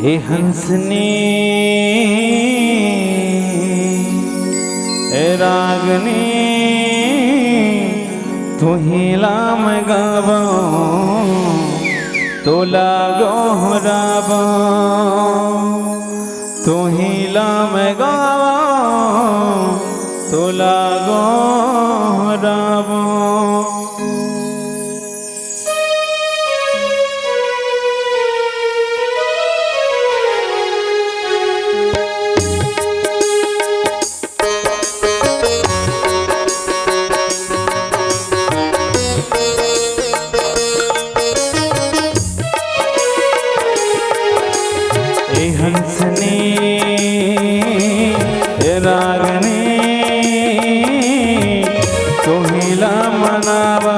ए हंसनी ए रागनी तू ही लाम गावा तो लागो राबा तू ही लाम गावा तो लागो राबा। हंसनी रागनी तू ही ला मनावा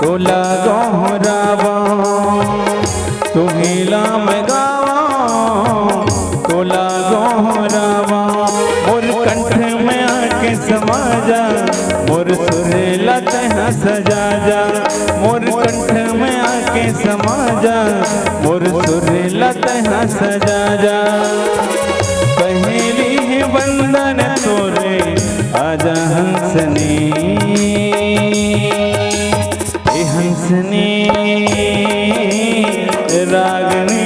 तो लागो राबा तू ही ला गावा तो लागो राबा। मोर कंठ में आके समा जा मोर सुरेला तह सजा जा मोर कंठ में आके समा जा मोर सुरेला तह सजा जा। पहली है बंदन तोरे आजा हंसनी ए हंसनी रागनी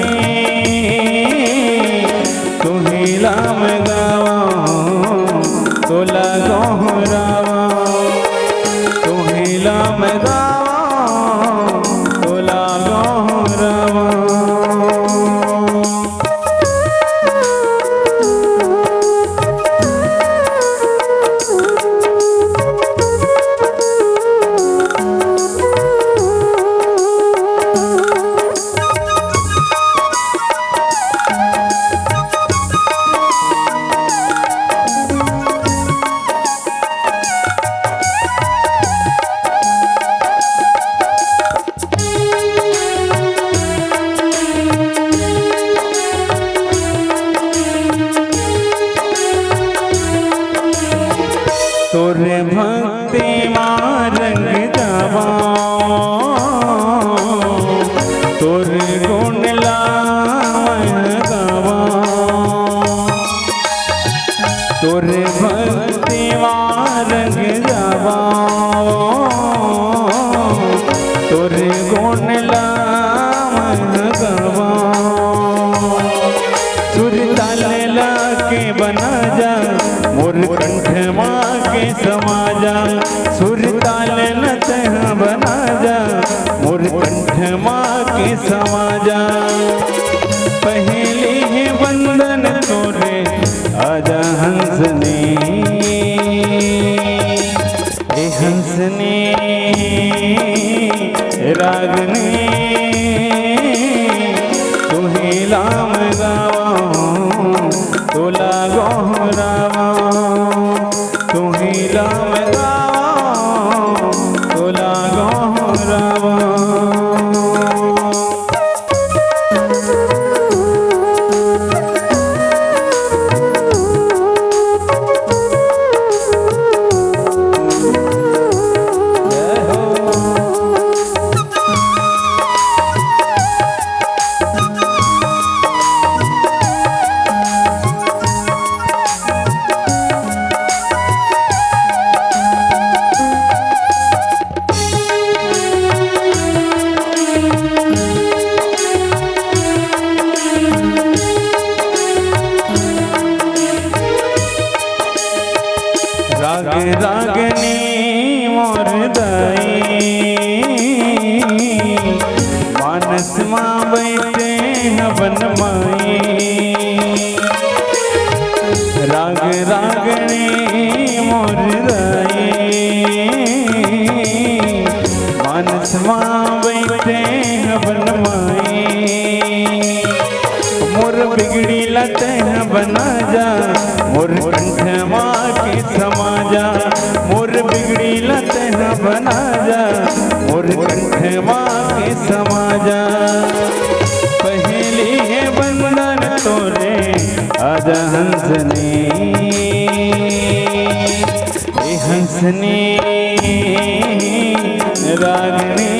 तू ही लाम गावा तो लागो रावा तू ही लाम गावा तो लागो रावा। तोरे भक्ति मारंग जावा तोरे गुण लावन गावा तोरे भक्ति मारंग जावा तोरे गुण लावन गावा। सुर ताल ला के बना जा मोर कंठ माँ के समाजा सुर ताल नतह बना जा मोर कंठ माँ के समाजा। पहली है बंदन तोरे आजा हंसनी ए हंसनी रागनी तू ही लाम गावा तो लागो रावा तू ही लाम गावा तो लागो रावा। राग रागनी मोर दाई मानस माँ बैठे हवन माई राग रागनी मोर दाई मानस माँ बैठे हवन माई। मोर बिगड़ी लते बना जा मोर कंठ माँ के समाजा मोर बिगड़ी लते बना जा मोर कंठ माँ के समाजा। पहली है बंदन तोरे आजा हंसनी ए हंसनी रागनी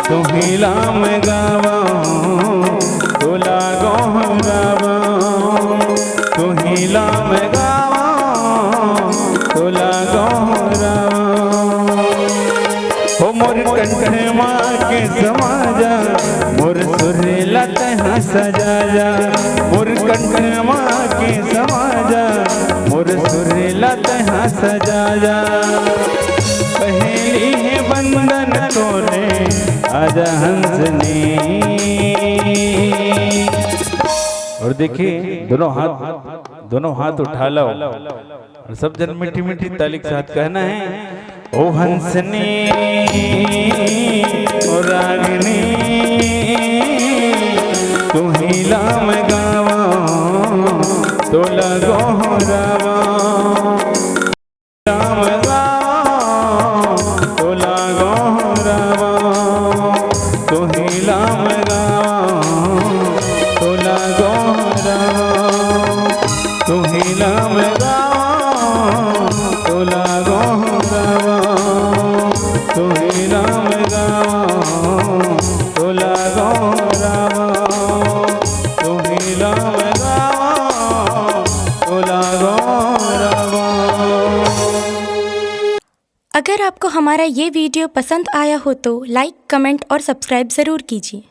तू ही लाम गावा कंठमा के समा जा मोर सुरीला तहाँ सजा जा मोर कंठमा के समा जा मोर सुरीला तहाँ सजा जा पहली है बंधन तोरे आजा हंसनी। और देखिए दोनों हाथ उठा लो और सब जन मीठी मीठी ताली के साथ कहना है ओ हंसनी ओ रागिनी तू ही लाम गावा तो लगो रावा लाम गावा तो लगो रावा तू ही लाम गावा तो लगो रावा तू ही लाम गावा तो लगो रावा तू ही लाम गावा तो लगो रावा तू ही लाम गावा तो लगो रावा। अगर आपको हमारा ये वीडियो पसंद आया हो तो लाइक, कमेंट और सब्सक्राइब ज़रूर कीजिए।